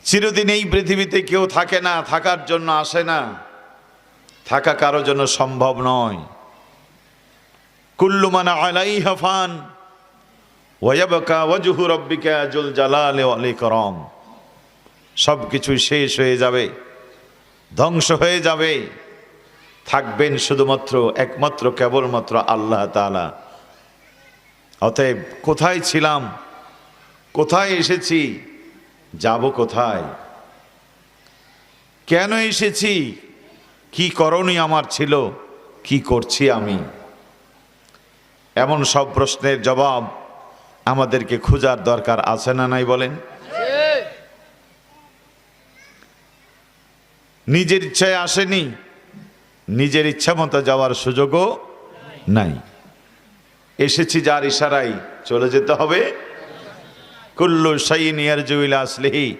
চিরদিন এই পৃথিবীতে কেউ থাকে না, থাকার জন্য আসে না, থাকা কারো জন্য সম্ভব নয়। কুল্লু মান আলাইহা ফান ওয়া ইয়াবকা ওয়াজহু রাব্বিকা যুল জালালি ওয়াল ইকরাম। সবকিছু শেষ হয়ে যাবে, ধ্বংস হয়ে যাবে, থাকবেন শুধুমাত্র একমাত্র কেবলমাত্র আল্লাহ তাআলা। অতএব কোথায় ছিলাম, কোথায় এসেছি, যাব কোথায়, কেন এসেছি, কি করণীয় আমার ছিল, কি করছি আমি, এমন সব প্রশ্নের জবাব আমাদেরকে খোঁজার দরকার আছে না নাই বলেন? নিজের ইচ্ছায় আসেনি, নিজের ইচ্ছা মতো যাওয়ার সুযোগও নাই। এসেছি যার ইশারায় চলে যেতে হবে। কুল্লু শাইইন ইয়ারজু ইলা আসলিহি।